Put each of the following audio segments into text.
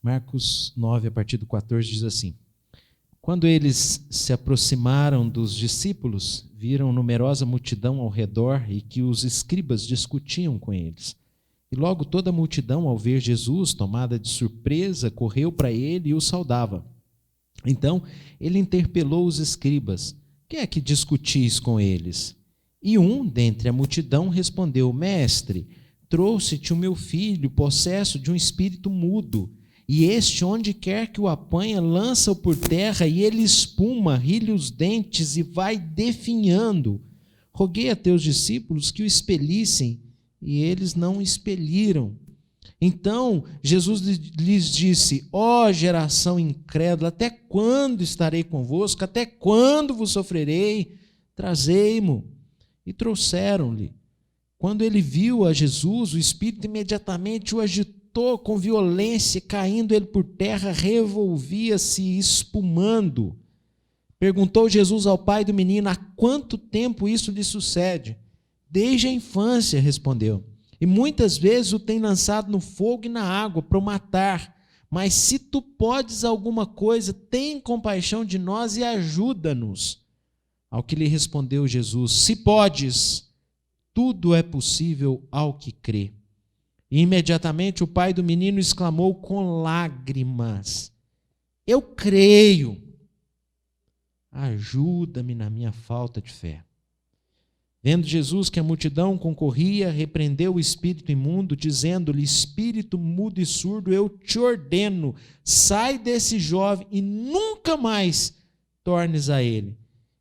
Marcos 9, a partir do 14, diz assim: Quando eles se aproximaram dos discípulos, viram numerosa multidão ao redor e que os escribas discutiam com eles. E logo toda a multidão, ao ver Jesus, tomada de surpresa, correu para ele e o saudava. Então ele interpelou os escribas: que é que discutis com eles? E um dentre a multidão respondeu: Mestre, trouxe-te o meu filho, possesso de um espírito mudo, e este, onde quer que o apanha, lança-o por terra, e ele espuma, ri-lhe os dentes e vai definhando. Roguei a teus discípulos que o expelissem, e eles não o expeliram. Então Jesus lhes disse: ó geração incrédula, até quando estarei convosco? Até quando vos sofrerei? Trazei-mo. E trouxeram-lhe. Quando ele viu a Jesus, o espírito imediatamente o agitou com violência, caindo ele por terra, revolvia-se espumando. Perguntou Jesus ao pai do menino: há quanto tempo isso lhe sucede? Desde a infância, respondeu. E muitas vezes o tem lançado no fogo e na água para o matar. Mas se tu podes alguma coisa, tem compaixão de nós e ajuda-nos. Ao que lhe respondeu Jesus: se podes, tudo é possível ao que crê. E imediatamente o pai do menino exclamou com lágrimas: eu creio, ajuda-me na minha falta de fé. Vendo Jesus que a multidão concorria, repreendeu o espírito imundo, dizendo-lhe: espírito mudo e surdo, eu te ordeno, sai desse jovem e nunca mais tornes a ele.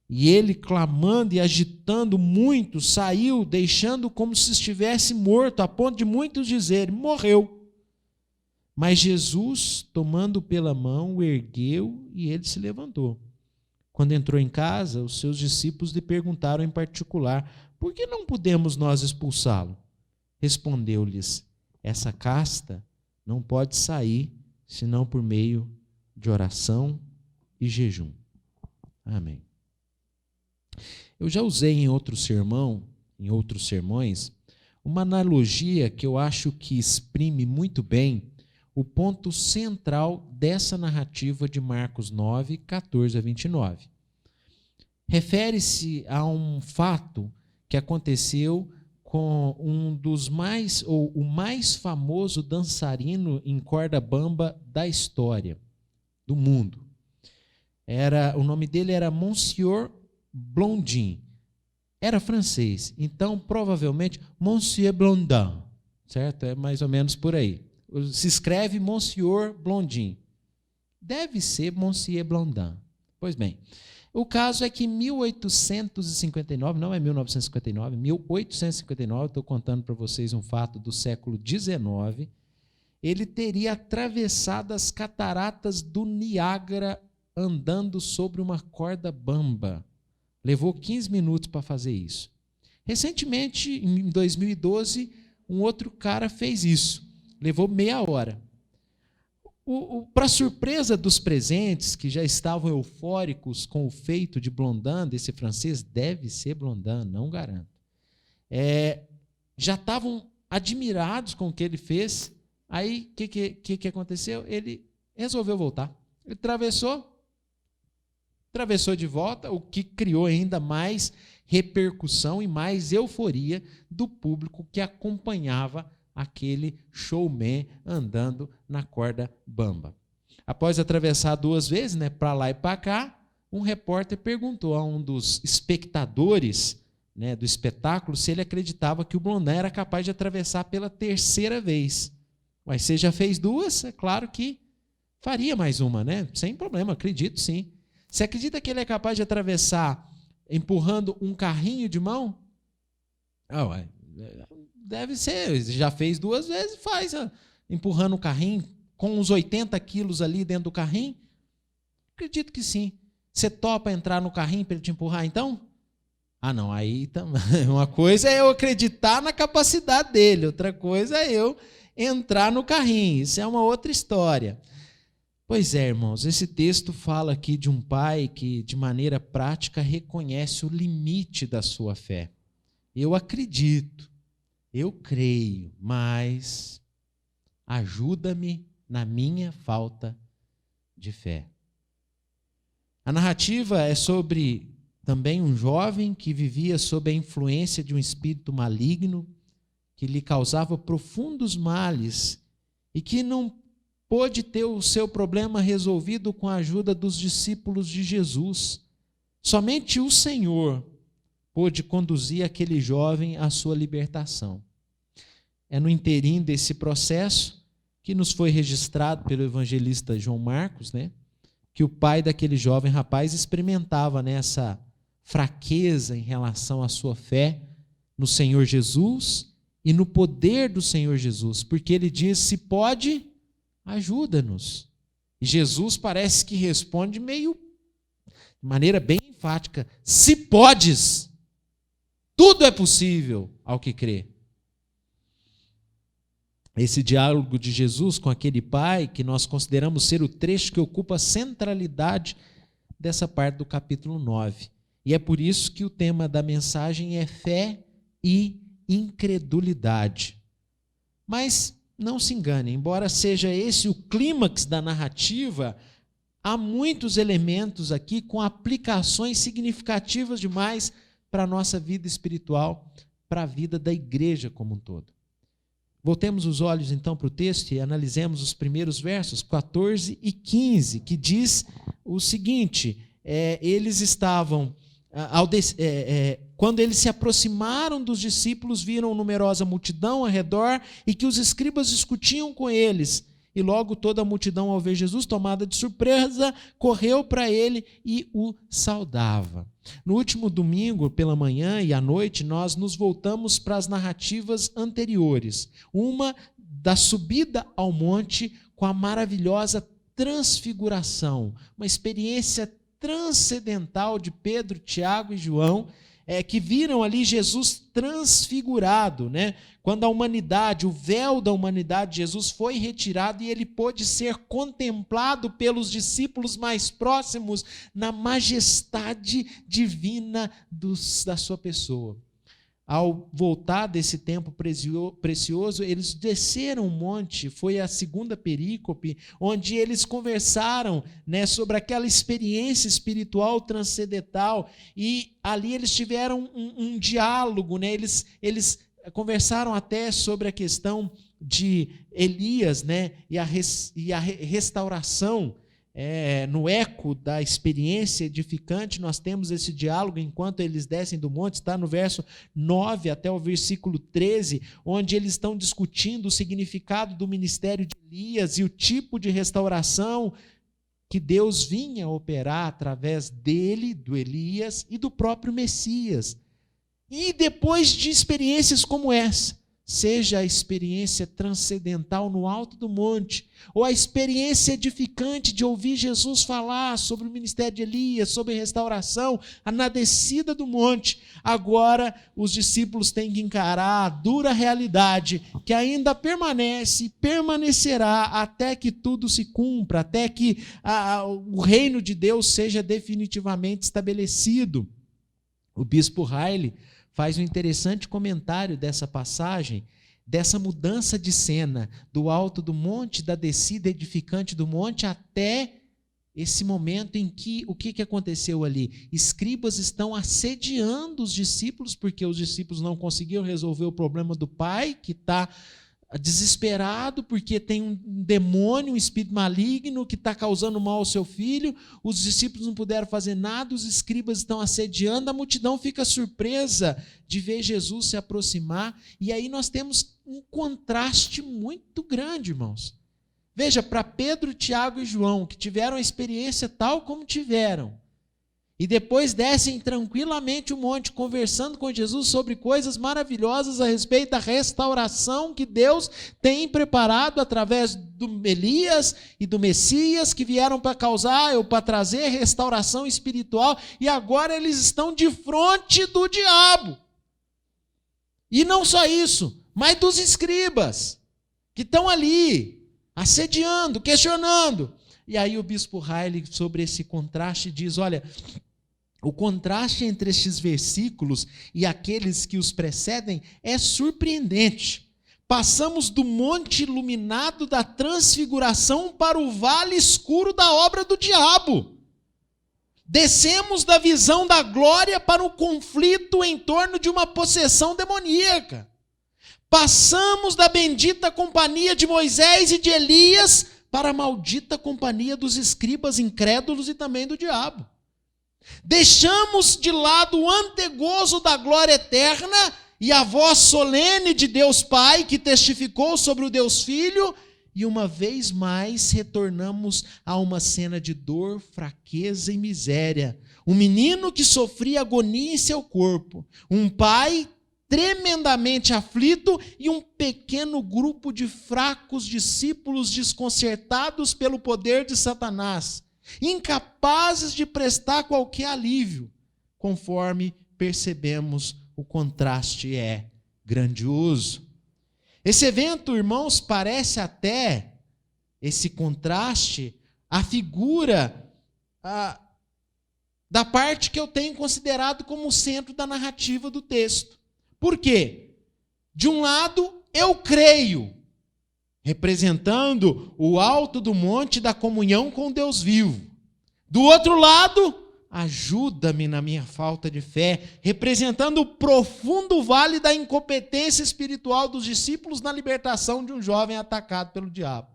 E ele, clamando e agitando muito, saiu, deixando como se estivesse morto, a ponto de muitos dizerem: morreu. Mas Jesus, tomando pela mão, o ergueu e ele se levantou. Quando entrou em casa, os seus discípulos lhe perguntaram em particular: por que não podemos nós expulsá-lo? Respondeu-lhes: essa casta não pode sair senão por meio de oração e jejum. Amém. Eu já usei em outros sermões, uma analogia que eu acho que exprime muito bem o ponto central dessa narrativa de Marcos 9, 14 a 29. Refere-se a um fato que aconteceu com um dos mais, ou o mais famoso dançarino em corda bamba da história, do mundo. O nome dele era Monsieur Blondin. Era francês, então provavelmente Monsieur Blondin, certo? É mais ou menos por aí. Se escreve Monsieur Blondin. Deve ser Monsieur Blondin. Pois bem, o caso é que em 1859, não é 1959, 1859, estou contando para vocês um fato do século XIX, ele teria atravessado as cataratas do Niágara andando sobre uma corda bamba. Levou 15 minutos para fazer isso. Recentemente, em 2012, um outro cara fez isso. Levou meia hora. Para surpresa dos presentes, que já estavam eufóricos com o feito de Blondin, desse francês, deve ser Blondin, não garanto, já estavam admirados com o que ele fez. Aí, o que aconteceu? Ele resolveu voltar. Ele atravessou de volta, o que criou ainda mais repercussão e mais euforia do público que acompanhava aquele showman andando na corda bamba. Após atravessar 2 vezes, para lá e para cá, um repórter perguntou a um dos espectadores, do espetáculo, se ele acreditava que o Blondin era capaz de atravessar pela 3ª vez. Mas você já fez 2? É claro que faria mais uma, sem problema, acredito sim. Você acredita que ele é capaz de atravessar empurrando um carrinho de mão? Deve ser, já fez 2 vezes, faz, empurrando o carrinho, com uns 80 quilos ali dentro do carrinho? Acredito que sim. Você topa entrar no carrinho para ele te empurrar, então? Não, aí uma coisa é eu acreditar na capacidade dele, outra coisa é eu entrar no carrinho, isso é uma outra história. Pois é, irmãos, esse texto fala aqui de um pai que, de maneira prática, reconhece o limite da sua fé. Eu acredito, eu creio, mas ajuda-me na minha falta de fé. A narrativa é sobre também um jovem que vivia sob a influência de um espírito maligno que lhe causava profundos males e que não pôde ter o seu problema resolvido com a ajuda dos discípulos de Jesus. Somente o Senhor pôde conduzir aquele jovem à sua libertação. É no inteirinho desse processo que nos foi registrado pelo evangelista João Marcos, que o pai daquele jovem rapaz experimentava essa fraqueza em relação à sua fé no Senhor Jesus e no poder do Senhor Jesus, porque ele diz: se pode, ajuda-nos. E Jesus parece que responde de maneira bem enfática: se podes, tudo é possível ao que crê. Esse diálogo de Jesus com aquele pai, que nós consideramos ser o trecho que ocupa a centralidade dessa parte do capítulo 9. E é por isso que o tema da mensagem é fé e incredulidade. Mas não se engane, embora seja esse o clímax da narrativa, há muitos elementos aqui com aplicações significativas demais para a nossa vida espiritual, para a vida da igreja como um todo. Voltemos os olhos então para o texto e analisemos os primeiros versos, 14 e 15, que diz o seguinte: eles estavam, quando eles se aproximaram dos discípulos, viram numerosa multidão ao redor e que os escribas discutiam com eles. E logo toda a multidão, ao ver Jesus, tomada de surpresa, correu para ele e o saudava. No último domingo, pela manhã e à noite, nós nos voltamos para as narrativas anteriores. Uma da subida ao monte com a maravilhosa transfiguração, uma experiência transcendental de Pedro, Tiago e João, que viram ali Jesus transfigurado, quando a humanidade, o véu da humanidade de Jesus foi retirado e ele pôde ser contemplado pelos discípulos mais próximos na majestade divina da sua pessoa. Ao voltar desse tempo precioso, eles desceram o monte, foi a segunda perícope, onde eles conversaram sobre aquela experiência espiritual transcendental, e ali eles tiveram um diálogo, eles conversaram até sobre a questão de Elias, e a restauração. No eco da experiência edificante, nós temos esse diálogo enquanto eles descem do monte, está no verso 9 até o versículo 13, onde eles estão discutindo o significado do ministério de Elias e o tipo de restauração que Deus vinha operar através dele, do Elias e do próprio Messias. E depois de experiências como essa, seja a experiência transcendental no alto do monte, ou a experiência edificante de ouvir Jesus falar sobre o ministério de Elias, sobre restauração, na descida do monte, agora os discípulos têm que encarar a dura realidade que ainda permanece e permanecerá até que tudo se cumpra, até que o reino de Deus seja definitivamente estabelecido. O bispo Riley faz um interessante comentário dessa passagem, dessa mudança de cena, do alto do monte, da descida edificante do monte, até esse momento em que, o que aconteceu ali? Escribas estão assediando os discípulos, porque os discípulos não conseguiram resolver o problema do pai, que está desesperado porque tem um demônio, um espírito maligno que está causando mal ao seu filho. Os discípulos não puderam fazer nada, os escribas estão assediando, a multidão fica surpresa de ver Jesus se aproximar, e aí nós temos um contraste muito grande, irmãos. Veja, para Pedro, Tiago e João, que tiveram a experiência tal como tiveram, e depois descem tranquilamente o monte, conversando com Jesus sobre coisas maravilhosas a respeito da restauração que Deus tem preparado através do Elias e do Messias, que vieram para causar ou para trazer restauração espiritual, e agora eles estão de frente do diabo. E não só isso, mas dos escribas, que estão ali, assediando, questionando. E aí o bispo Riley, sobre esse contraste, diz: olha, o contraste entre estes versículos e aqueles que os precedem é surpreendente, Passamos do monte iluminado da transfiguração para o vale escuro da obra do diabo. Descemos da visão da glória para o conflito em torno de uma possessão demoníaca. Passamos da bendita companhia de Moisés e de Elias para a maldita companhia dos escribas incrédulos e também do diabo. Deixamos de lado o antegozo da glória eterna e a voz solene de Deus Pai, que testificou sobre o Deus Filho, e uma vez mais retornamos a uma cena de dor, fraqueza e miséria. Um menino que sofria agonia em seu corpo, um pai tremendamente aflito e um pequeno grupo de fracos discípulos desconcertados pelo poder de Satanás, incapazes de prestar qualquer alívio. Conforme percebemos, o contraste é grandioso. Esse evento, irmãos, parece até, esse contraste, a figura da parte que eu tenho considerado como o centro da narrativa do texto. Por quê? De um lado, eu creio, representando o alto do monte da comunhão com Deus vivo. Do outro lado, ajuda-me na minha falta de fé, representando o profundo vale da incompetência espiritual dos discípulos na libertação de um jovem atacado pelo diabo.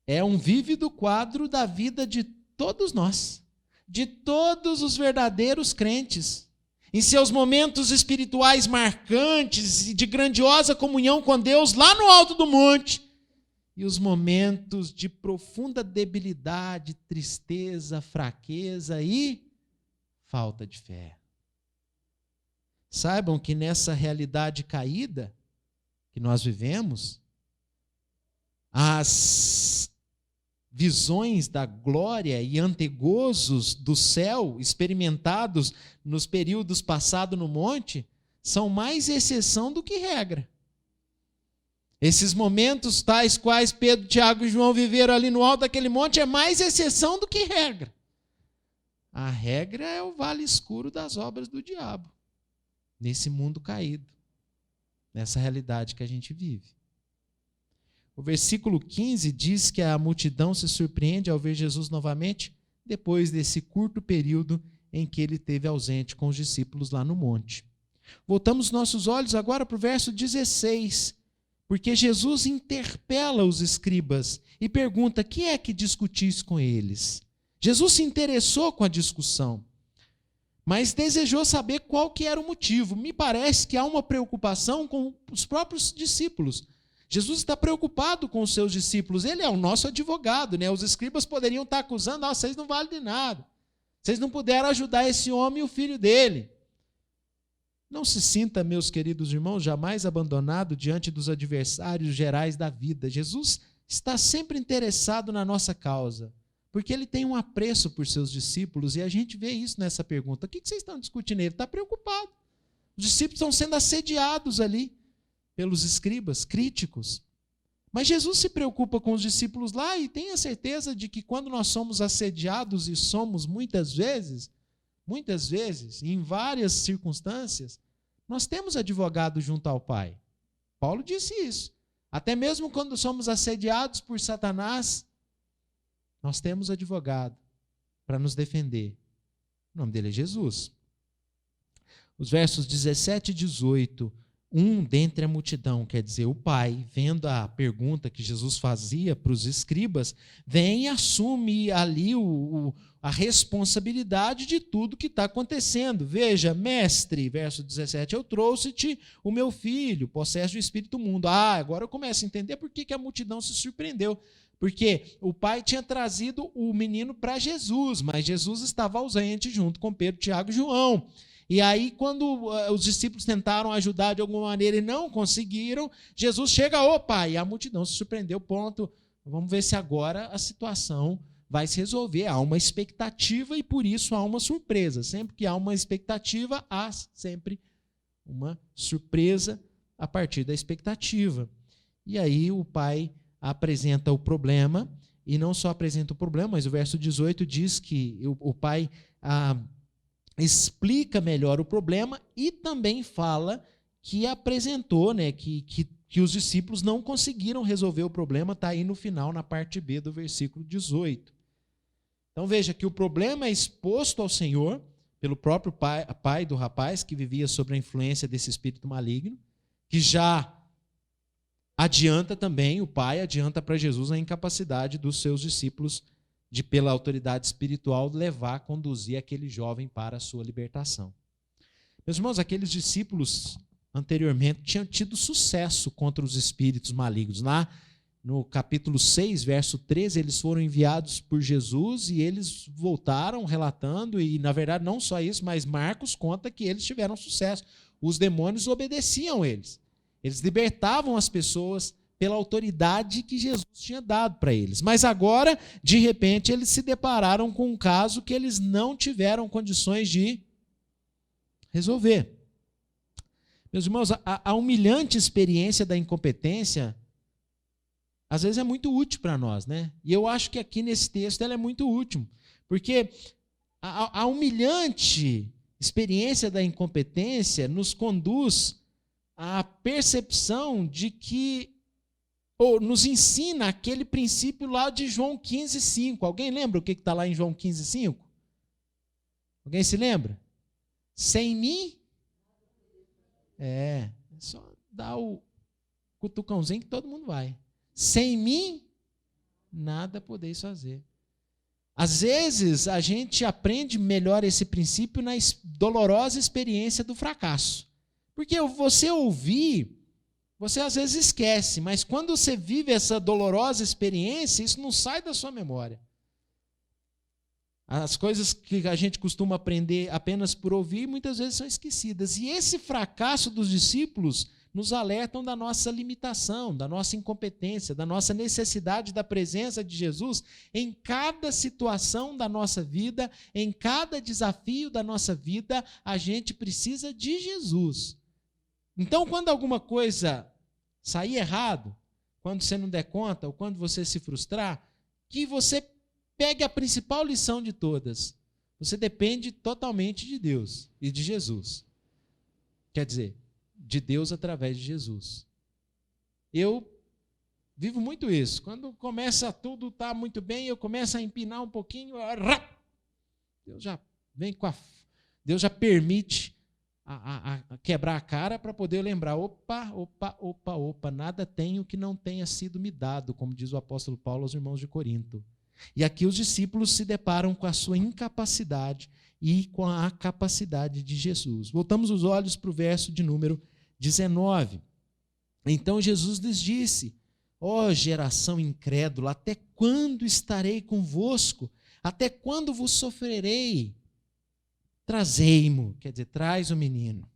É um vívido quadro da vida de todos nós, de todos os verdadeiros crentes, em seus momentos espirituais marcantes e de grandiosa comunhão com Deus lá no alto do monte, e os momentos de profunda debilidade, tristeza, fraqueza e falta de fé. Saibam que nessa realidade caída que nós vivemos, as visões da glória e antegozos do céu experimentados nos períodos passados no monte são mais exceção do que regra. Esses momentos tais quais Pedro, Tiago e João viveram ali no alto daquele monte é mais exceção do que regra. A regra é o vale escuro das obras do diabo, nesse mundo caído, nessa realidade que a gente vive. O versículo 15 diz que a multidão se surpreende ao ver Jesus novamente, depois desse curto período em que ele esteve ausente com os discípulos lá no monte. Voltamos nossos olhos agora para o verso 16, porque Jesus interpela os escribas e pergunta: que é que discutis com eles? Jesus se interessou com a discussão, mas desejou saber qual que era o motivo. Me parece que há uma preocupação com os próprios discípulos. Jesus está preocupado com os seus discípulos, ele é o nosso advogado, né? Os escribas poderiam estar acusando: vocês não valem de nada, vocês não puderam ajudar esse homem e o filho dele. Não se sinta, meus queridos irmãos, jamais abandonado diante dos adversários gerais da vida. Jesus está sempre interessado na nossa causa, porque ele tem um apreço por seus discípulos, e a gente vê isso nessa pergunta. O que vocês estão discutindo? Ele está preocupado. Os discípulos estão sendo assediados ali pelos escribas, críticos. Mas Jesus se preocupa com os discípulos lá, e tenha certeza de que quando nós somos assediados, e somos muitas vezes, em várias circunstâncias, nós temos advogado junto ao Pai. Paulo disse isso. Até mesmo quando somos assediados por Satanás, nós temos advogado para nos defender. O nome dele é Jesus. Os versos 17 e 18, dentre a multidão, quer dizer, o pai, vendo a pergunta que Jesus fazia para os escribas, vem e assume ali a responsabilidade de tudo que está acontecendo. Veja, mestre, verso 17, eu trouxe-te o meu filho, possesso do espírito mundo. Agora eu começo a entender por que a multidão se surpreendeu. Porque o pai tinha trazido o menino para Jesus, mas Jesus estava ausente junto com Pedro, Tiago e João. E aí, quando os discípulos tentaram ajudar de alguma maneira e não conseguiram, Jesus chega, e a multidão se surpreendeu, ponto. Vamos ver se agora a situação vai se resolver. Há uma expectativa e por isso há uma surpresa. Sempre que há uma expectativa, há sempre uma surpresa a partir da expectativa. E aí o pai apresenta o problema, e não só apresenta o problema, mas o verso 18 diz que o pai explica melhor o problema e também fala que apresentou, né, que os discípulos não conseguiram resolver o problema, está aí no final, na parte B do versículo 18. Então veja que o problema é exposto ao Senhor pelo próprio pai do rapaz, que vivia sob a influência desse espírito maligno, que já adianta também, o pai adianta para Jesus a incapacidade dos seus discípulos de, pela autoridade espiritual, conduzir aquele jovem para a sua libertação. Meus irmãos, aqueles discípulos anteriormente tinham tido sucesso contra os espíritos malignos. Lá no capítulo 6, verso 13, eles foram enviados por Jesus e eles voltaram relatando, e na verdade não só isso, mas Marcos conta que eles tiveram sucesso. Os demônios obedeciam eles. Eles libertavam as pessoas pela autoridade que Jesus tinha dado para eles. Mas agora, de repente, eles se depararam com um caso que eles não tiveram condições de resolver. Meus irmãos, a humilhante experiência da incompetência, às vezes é muito útil para nós, né? E eu acho que aqui nesse texto ela é muito útil, porque a humilhante experiência da incompetência nos conduz à percepção de que, ou nos ensina aquele princípio lá de João 15:5. Alguém lembra o que está lá em João 15:5? Alguém se lembra? Sem mim, só dá o cutucãozinho que todo mundo vai. Sem mim, nada podeis fazer. Às vezes, a gente aprende melhor esse princípio na dolorosa experiência do fracasso. Porque você ouvir, você às vezes esquece, mas quando você vive essa dolorosa experiência, isso não sai da sua memória. As coisas que a gente costuma aprender apenas por ouvir, muitas vezes são esquecidas. E esse fracasso dos discípulos nos alertam da nossa limitação, da nossa incompetência, da nossa necessidade da presença de Jesus em cada situação da nossa vida, em cada desafio da nossa vida, a gente precisa de Jesus. Então, quando alguma coisa sair errado, quando você não der conta, ou quando você se frustrar, que você pegue a principal lição de todas. Você depende totalmente de Deus e de Jesus. Quer dizer, de Deus através de Jesus. Eu vivo muito isso. Quando começa tudo estar muito bem, eu começo a empinar um pouquinho, Deus já vem Deus já permite a quebrar a cara para poder lembrar, opa, nada tenho que não tenha sido me dado, como diz o apóstolo Paulo aos irmãos de Corinto. E aqui os discípulos se deparam com a sua incapacidade e com a capacidade de Jesus. Voltamos os olhos para o verso de número 19. Então Jesus lhes disse: ó geração incrédula, até quando estarei convosco? Até quando vos sofrerei? Trazei-mo, quer dizer, traz o menino.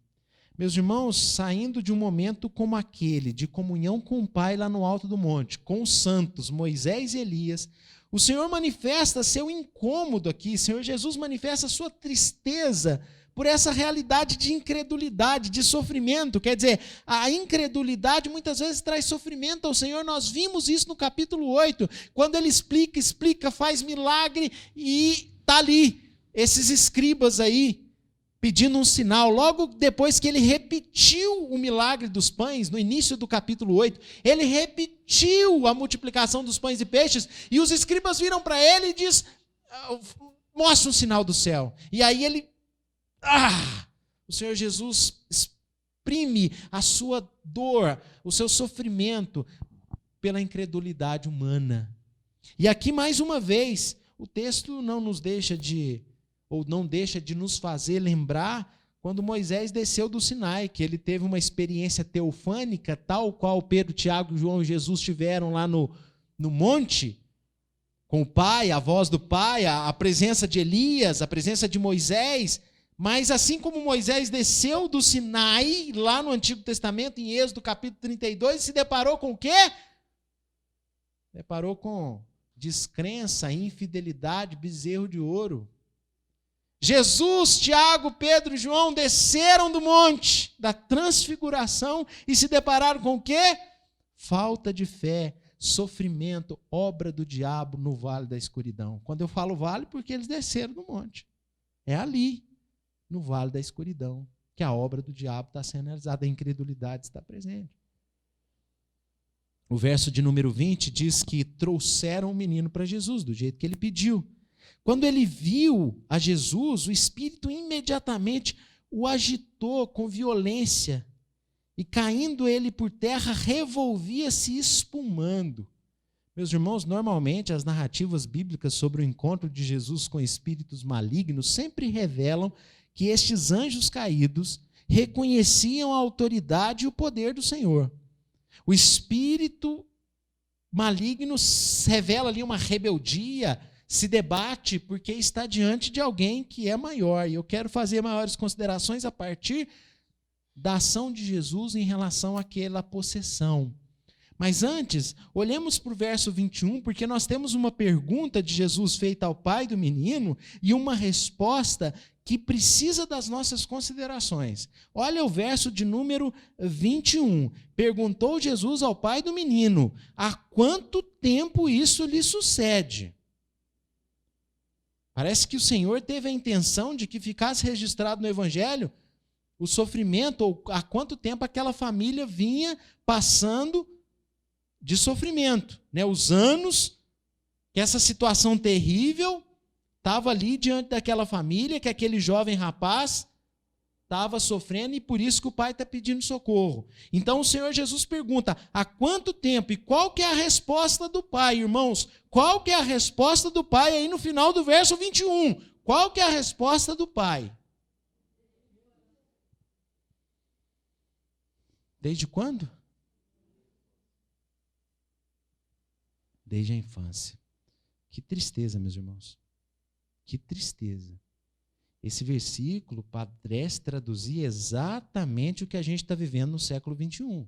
Meus irmãos, saindo de um momento como aquele, de comunhão com o Pai lá no alto do monte, com os santos, Moisés e Elias, o Senhor manifesta seu incômodo aqui, o Senhor Jesus manifesta sua tristeza por essa realidade de incredulidade, de sofrimento. Quer dizer, a incredulidade muitas vezes traz sofrimento ao Senhor. Nós vimos isso no capítulo 8, quando ele explica, faz milagre e está ali, esses escribas aí, pedindo um sinal. Logo depois que ele repetiu o milagre dos pães, no início do capítulo 8, ele repetiu a multiplicação dos pães e peixes, e os escribas viram para ele e diz: mostra um sinal do céu. E aí o Senhor Jesus exprime a sua dor, o seu sofrimento pela incredulidade humana. E aqui, mais uma vez, o texto não deixa de nos fazer lembrar quando Moisés desceu do Sinai, que ele teve uma experiência teofânica, tal qual Pedro, Tiago, João e Jesus tiveram lá no monte, com o Pai, a voz do Pai, a presença de Elias, a presença de Moisés. Mas assim como Moisés desceu do Sinai, lá no Antigo Testamento, em Êxodo capítulo 32, se deparou com o quê? Deparou com descrença, infidelidade, bezerro de ouro. Jesus, Tiago, Pedro e João desceram do monte da transfiguração e se depararam com o quê? Falta de fé, sofrimento, obra do diabo no vale da escuridão. Quando eu falo vale, porque eles desceram do monte. É ali, no vale da escuridão. que a obra do diabo está sendo realizada, a incredulidade está presente. O verso de número 20 diz que trouxeram o menino para Jesus, do jeito que ele pediu. Quando ele viu a Jesus, o Espírito imediatamente o agitou com violência, e caindo ele por terra, revolvia-se espumando. Meus irmãos, normalmente as narrativas bíblicas sobre o encontro de Jesus com espíritos malignos sempre revelam que estes anjos caídos reconheciam a autoridade e o poder do Senhor. O espírito maligno revela ali uma rebeldia, se debate porque está diante de alguém que é maior. E eu quero fazer maiores considerações a partir da ação de Jesus em relação àquela possessão. Mas antes, olhemos para o verso 21, porque nós temos uma pergunta de Jesus feita ao pai do menino e uma resposta que precisa das nossas considerações. Olha o verso de número 21. Perguntou Jesus ao pai do menino: há quanto tempo isso lhe sucede? Parece que o Senhor teve a intenção de que ficasse registrado no Evangelho o sofrimento, ou há quanto tempo aquela família vinha passando de sofrimento, né? Os anos que essa situação terrível estava ali diante daquela família, que aquele jovem rapaz estava sofrendo, e por isso que o pai está pedindo socorro. Então o Senhor Jesus pergunta: há quanto tempo? E qual que é a resposta do pai, irmãos? Qual que é a resposta do pai aí no final do verso 21? Qual que é a resposta do pai? Desde quando? Desde a infância. Que tristeza, meus irmãos. Que tristeza. Esse versículo parece traduzir exatamente o que a gente está vivendo no século 21.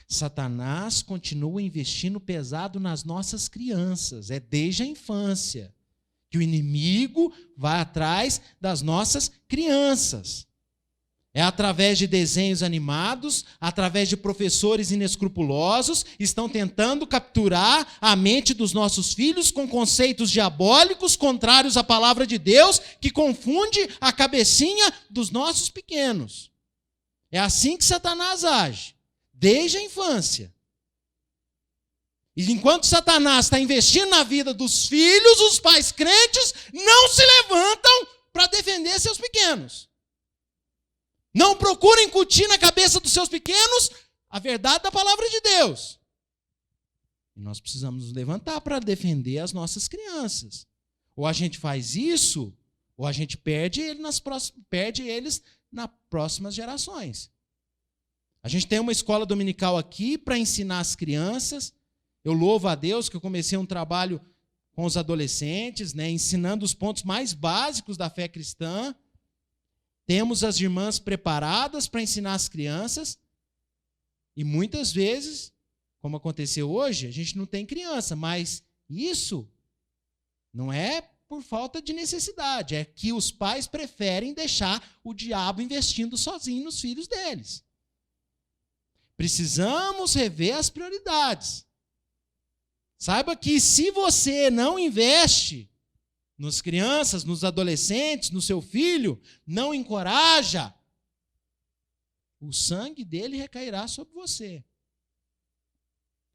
Satanás continua investindo pesado nas nossas crianças. É desde a infância que o inimigo vai atrás das nossas crianças. É através de desenhos animados, através de professores inescrupulosos, estão tentando capturar a mente dos nossos filhos com conceitos diabólicos, contrários à palavra de Deus, que confunde a cabecinha dos nossos pequenos. É assim que Satanás age, desde a infância. E enquanto Satanás está investindo na vida dos filhos, os pais crentes não se levantam para defender seus pequenos. Não procurem incutir na cabeça dos seus pequenos a verdade da palavra de Deus. E nós precisamos nos levantar para defender as nossas crianças. Ou a gente faz isso, ou a gente perde eles nas próximas gerações. A gente tem uma escola dominical aqui para ensinar as crianças. Eu louvo a Deus que eu comecei um trabalho com os adolescentes, né, ensinando os pontos mais básicos da fé cristã. Temos as irmãs preparadas para ensinar as crianças, e muitas vezes, como aconteceu hoje, a gente não tem criança, mas isso não é por falta de necessidade, é que os pais preferem deixar o diabo investindo sozinho nos filhos deles. Precisamos rever as prioridades. Saiba que se você não investe nas crianças, nos adolescentes, no seu filho, não encoraja, o sangue dele recairá sobre você.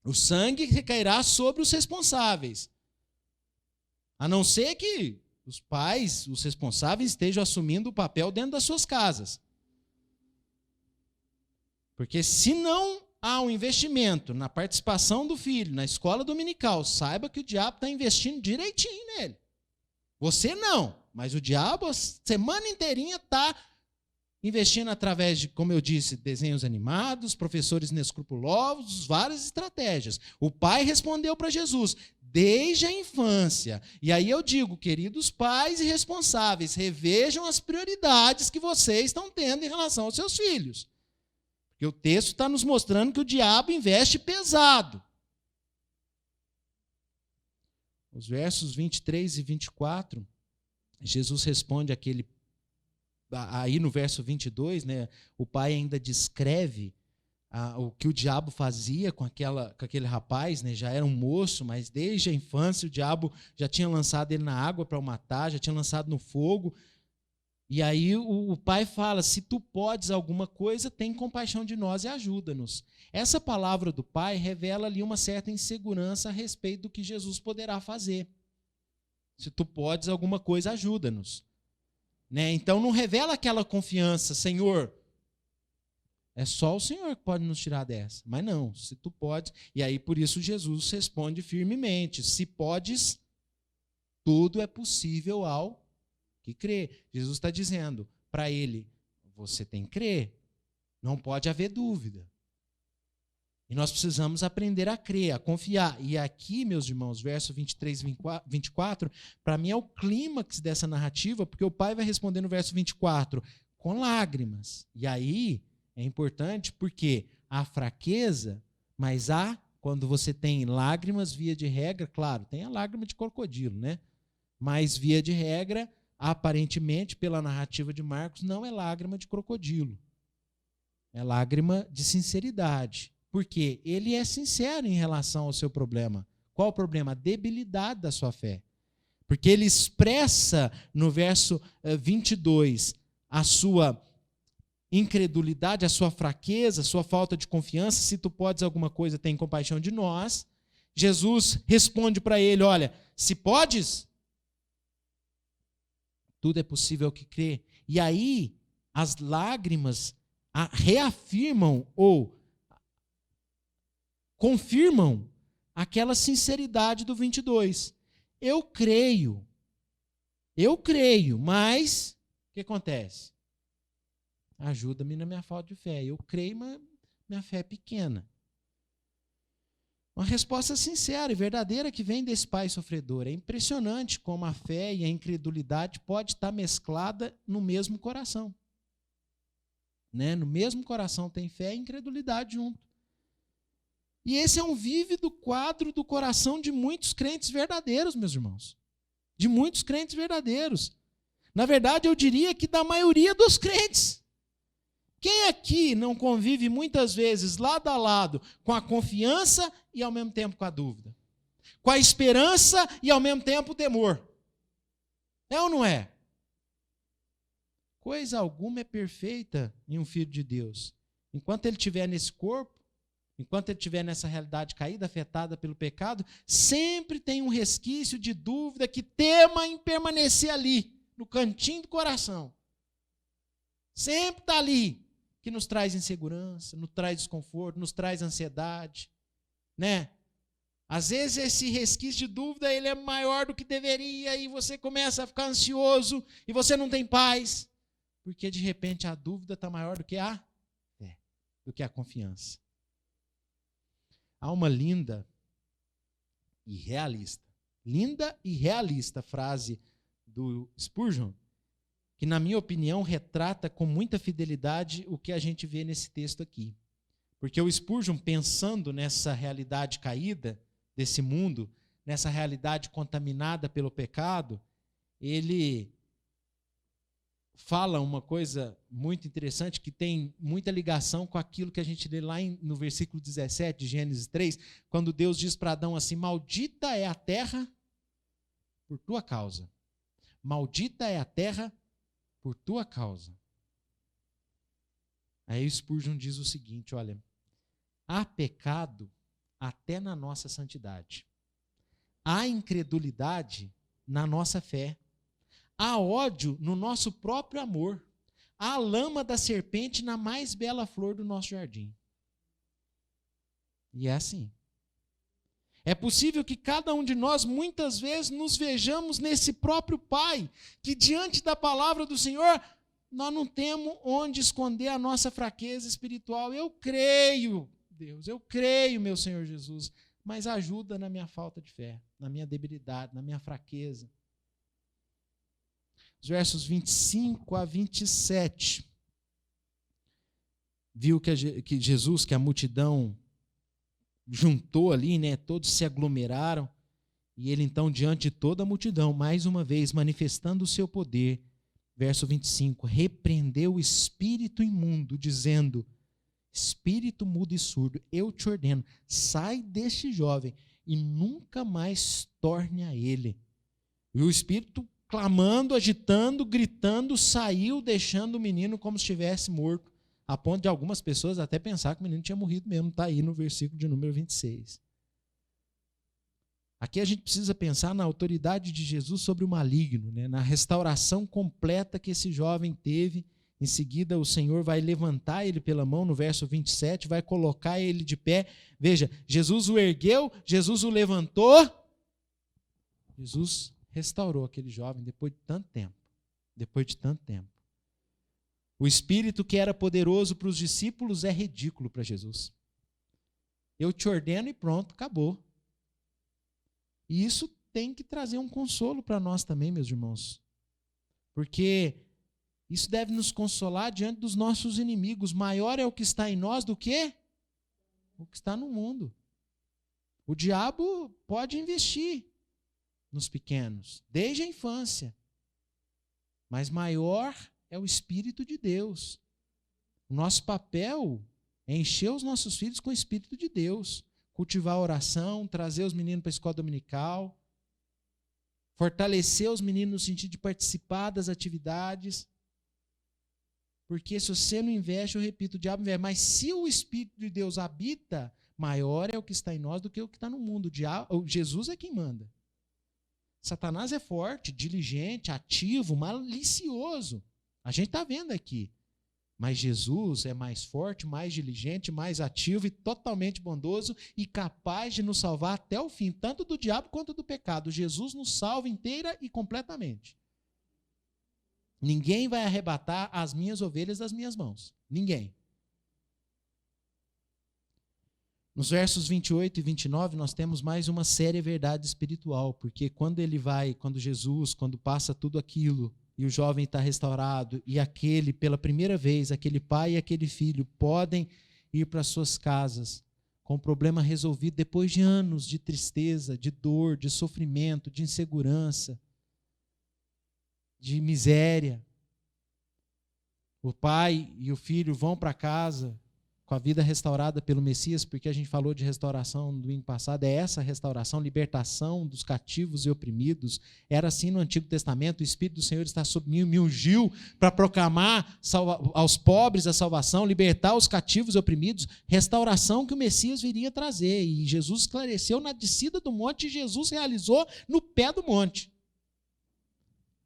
O sangue recairá sobre os responsáveis. A não ser que os pais, os responsáveis, estejam assumindo o papel dentro das suas casas. Porque se não há um investimento na participação do filho, na escola dominical, saiba que o diabo está investindo direitinho nele. Você não, mas o diabo a semana inteirinha está investindo através de, como eu disse, desenhos animados, professores inescrupulosos, várias estratégias. O pai respondeu para Jesus, desde a infância. E aí eu digo, queridos pais e responsáveis, revejam as prioridades que vocês estão tendo em relação aos seus filhos. Porque o texto está nos mostrando que o diabo investe pesado. Os versos 23 e 24, Jesus responde aquele... Aí no verso 22, né, o pai ainda descreve o que o diabo fazia com aquele rapaz, né, já era um moço, mas desde a infância o diabo já tinha lançado ele na água para o matar, já tinha lançado no fogo. E aí o pai fala, se tu podes alguma coisa, tem compaixão de nós e ajuda-nos. Essa palavra do pai revela ali uma certa insegurança a respeito do que Jesus poderá fazer. Se tu podes alguma coisa, ajuda-nos. Né? Então não revela aquela confiança, Senhor, é só o Senhor que pode nos tirar dessa. Mas não, se tu podes. E aí por isso Jesus responde firmemente, se podes, tudo é possível ao que crê. Jesus está dizendo para ele, você tem que crer, não pode haver dúvida. E nós precisamos aprender a crer, a confiar. E aqui, meus irmãos, verso 23 e 24, para mim é o clímax dessa narrativa, porque o pai vai responder no verso 24, com lágrimas. E aí é importante porque há fraqueza, mas quando você tem lágrimas, via de regra, claro, tem a lágrima de crocodilo, né? Mas via de regra, aparentemente, pela narrativa de Marcos, não é lágrima de crocodilo. É lágrima de sinceridade. Porque ele é sincero em relação ao seu problema. Qual o problema? A debilidade da sua fé. Porque ele expressa no verso 22 a sua incredulidade, a sua fraqueza, a sua falta de confiança. Se tu podes alguma coisa, tem compaixão de nós. Jesus responde para ele, olha, se podes, tudo é possível ao que crê. E aí, as lágrimas reafirmam ou confirmam aquela sinceridade do 22. Eu creio, mas o que acontece? Ajuda-me na minha falta de fé. Eu creio, mas minha fé é pequena. Uma resposta sincera e verdadeira que vem desse pai sofredor. É impressionante como a fé e a incredulidade pode estar mesclada no mesmo coração. Né? No mesmo coração tem fé e incredulidade junto. E esse é um vívido quadro do coração de muitos crentes verdadeiros, meus irmãos. De muitos crentes verdadeiros. Na verdade, eu diria que da maioria dos crentes. Quem aqui não convive muitas vezes lado a lado com a confiança e ao mesmo tempo com a dúvida? Com a esperança e ao mesmo tempo o temor? É ou não é? Coisa alguma é perfeita em um filho de Deus. Enquanto ele estiver nesse corpo, enquanto ele estiver nessa realidade caída, afetada pelo pecado, sempre tem um resquício de dúvida que tema em permanecer ali, no cantinho do coração. Sempre está ali, que nos traz insegurança, nos traz desconforto, nos traz ansiedade. Né? Às vezes esse resquício de dúvida ele é maior do que deveria e você começa a ficar ansioso e você não tem paz, porque de repente a dúvida está maior do que a fé, do que a confiança. Há uma linda e realista frase do Spurgeon, que na minha opinião retrata com muita fidelidade o que a gente vê nesse texto aqui. Porque o Spurgeon, pensando nessa realidade caída desse mundo, nessa realidade contaminada pelo pecado, ele fala uma coisa muito interessante que tem muita ligação com aquilo que a gente lê lá no versículo 17 de Gênesis 3, quando Deus diz para Adão assim, maldita é a terra por tua causa. Maldita é a terra por tua causa. Aí o Spurgeon diz o seguinte, olha, há pecado até na nossa santidade. Há incredulidade na nossa fé. Há ódio no nosso próprio amor. Há a lama da serpente na mais bela flor do nosso jardim. E é assim. É possível que cada um de nós, muitas vezes, nos vejamos nesse próprio pai, que diante da palavra do Senhor, nós não temos onde esconder a nossa fraqueza espiritual. Eu creio, Deus, eu creio, meu Senhor Jesus, mas ajuda na minha falta de fé, na minha debilidade, na minha fraqueza. Os versos 25 a 27. Viu que Jesus, que a multidão juntou ali, né? Todos se aglomeraram. E ele então, diante de toda a multidão, mais uma vez, manifestando o seu poder, verso 25, repreendeu o espírito imundo, dizendo, espírito mudo e surdo, eu te ordeno, sai deste jovem e nunca mais torne a ele. E o espírito clamando, agitando, gritando, saiu deixando o menino como se estivesse morto, a ponto de algumas pessoas até pensar que o menino tinha morrido mesmo. Está aí no versículo de número 26. Aqui a gente precisa pensar na autoridade de Jesus sobre o maligno, né? Na restauração completa que esse jovem teve. Em seguida, o Senhor vai levantar ele pela mão, no verso 27, vai colocar ele de pé. Veja, Jesus o ergueu, Jesus o levantou, Jesus restaurou aquele jovem depois de tanto tempo. Depois de tanto tempo. O Espírito que era poderoso para os discípulos é ridículo para Jesus. Eu te ordeno e pronto, acabou. E isso tem que trazer um consolo para nós também, meus irmãos. Porque isso deve nos consolar diante dos nossos inimigos. Maior é o que está em nós do que o que está no mundo. O diabo pode investir nos pequenos, desde a infância. Mas maior é o Espírito de Deus. O nosso papel é encher os nossos filhos com o Espírito de Deus. Cultivar a oração, trazer os meninos para a escola dominical, fortalecer os meninos no sentido de participar das atividades. Porque se você não investe, eu repito, o diabo investe. Mas se o Espírito de Deus habita, maior é o que está em nós do que o que está no mundo. Jesus é quem manda. Satanás é forte, diligente, ativo, malicioso. A gente está vendo aqui. Mas Jesus é mais forte, mais diligente, mais ativo e totalmente bondoso e capaz de nos salvar até o fim, tanto do diabo quanto do pecado. Jesus nos salva inteira e completamente. Ninguém vai arrebatar as minhas ovelhas das minhas mãos. Ninguém. Nos versos 28 e 29, nós temos mais uma séria verdade espiritual, porque quando Jesus passa tudo aquilo, e o jovem está restaurado, e pela primeira vez, aquele pai e aquele filho podem ir para suas casas com o problema resolvido depois de anos de tristeza, de dor, de sofrimento, de insegurança, de miséria. O pai e o filho vão para casa com a vida restaurada pelo Messias, porque a gente falou de restauração no domingo passado, é essa restauração, libertação dos cativos e oprimidos. Era assim no Antigo Testamento, o Espírito do Senhor está sobre mim, me ungiu para proclamar aos pobres a salvação, libertar os cativos e oprimidos, restauração que o Messias viria trazer. E Jesus esclareceu na descida do monte, e Jesus realizou no pé do monte.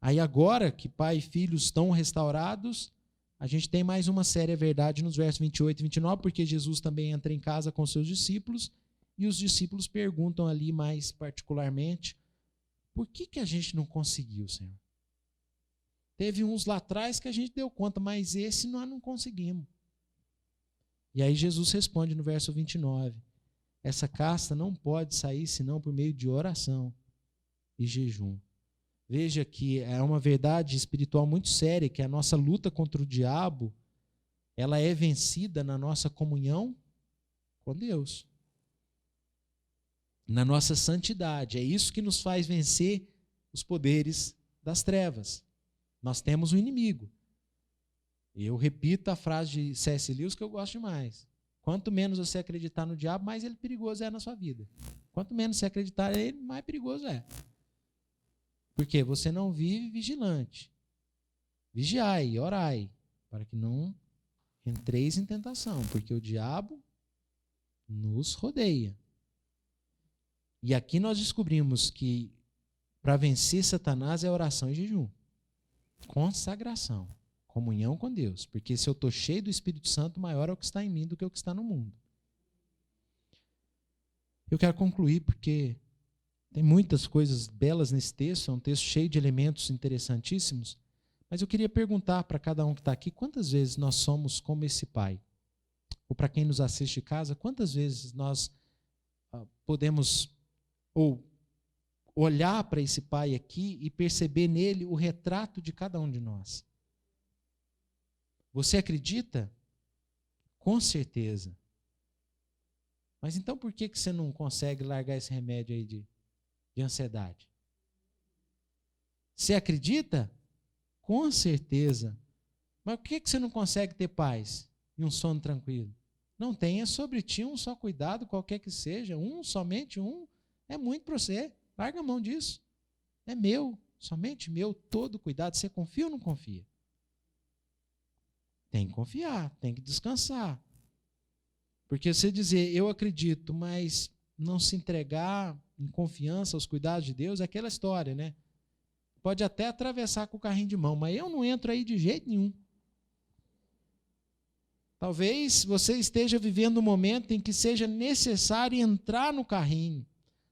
Aí agora que pai e filho estão restaurados, a gente tem mais uma séria verdade nos versos 28 e 29, porque Jesus também entra em casa com seus discípulos, e os discípulos perguntam ali mais particularmente, por que a gente não conseguiu, Senhor? Teve uns lá atrás que a gente deu conta, mas esse nós não conseguimos. E aí Jesus responde no verso 29, essa casta não pode sair senão por meio de oração e jejum. Veja que é uma verdade espiritual muito séria, que a nossa luta contra o diabo, ela é vencida na nossa comunhão com Deus, na nossa santidade. É isso que nos faz vencer os poderes das trevas. Nós temos um inimigo. Eu repito a frase de C.S. Lewis que eu gosto demais. Quanto menos você acreditar no diabo, mais ele perigoso é na sua vida. Quanto menos você acreditar nele, mais perigoso é. Porque você não vive vigilante. Vigiai e orai, para que não entreis em tentação, porque o diabo nos rodeia. E aqui nós descobrimos que para vencer Satanás é oração e jejum. Consagração, comunhão com Deus. Porque se eu estou cheio do Espírito Santo, maior é o que está em mim do que o que está no mundo. Eu quero concluir porque tem muitas coisas belas nesse texto, é um texto cheio de elementos interessantíssimos, mas eu queria perguntar para cada um que está aqui, quantas vezes nós somos como esse pai? Ou para quem nos assiste em casa, quantas vezes nós podemos olhar para esse pai aqui e perceber nele o retrato de cada um de nós? Você acredita? Com certeza. Mas então por que você não consegue largar esse remédio aí de ansiedade? Você acredita? Com certeza. Mas por que você não consegue ter paz e um sono tranquilo? Não tenha sobre ti um só cuidado, qualquer que seja, somente um, é muito para você. Larga a mão disso. É meu, somente meu, todo cuidado. Você confia ou não confia? Tem que confiar, tem que descansar. Porque você dizer, eu acredito, mas não se entregar em confiança aos cuidados de Deus, é aquela história, né? Pode até atravessar com o carrinho de mão, mas eu não entro aí de jeito nenhum. Talvez você esteja vivendo um momento em que seja necessário entrar no carrinho,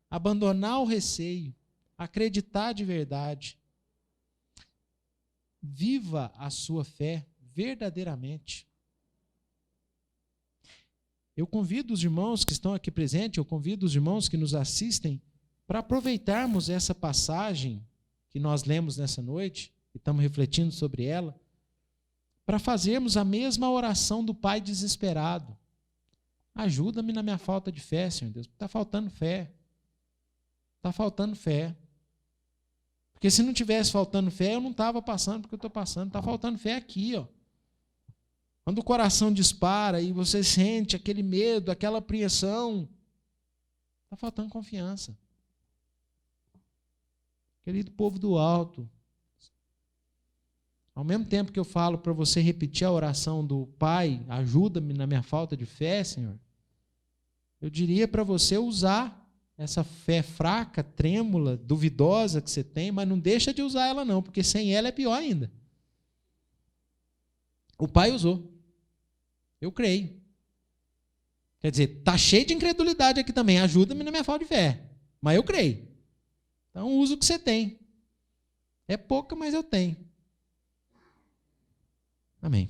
abandonar o receio, acreditar de verdade. Viva a sua fé verdadeiramente. Eu convido os irmãos que estão aqui presentes, eu convido os irmãos que nos assistem para aproveitarmos essa passagem que nós lemos nessa noite, e estamos refletindo sobre ela, para fazermos a mesma oração do pai desesperado. Ajuda-me na minha falta de fé, Senhor Deus, porque está faltando fé. Está faltando fé. Porque se não tivesse faltando fé, eu não estava passando porque eu estou passando. Está faltando fé aqui, ó. Quando o coração dispara e você sente aquele medo, aquela apreensão, está faltando confiança. Querido povo do alto, ao mesmo tempo que eu falo para você repetir a oração do Pai, ajuda-me na minha falta de fé, Senhor, eu diria para você usar essa fé fraca, trêmula, duvidosa que você tem, mas não deixa de usar ela não, porque sem ela é pior ainda. O Pai usou. Eu creio. Quer dizer, está cheio de incredulidade aqui também. Ajuda-me na minha falta de fé. Mas eu creio. Então, usa o que você tem. É pouca, mas eu tenho. Amém.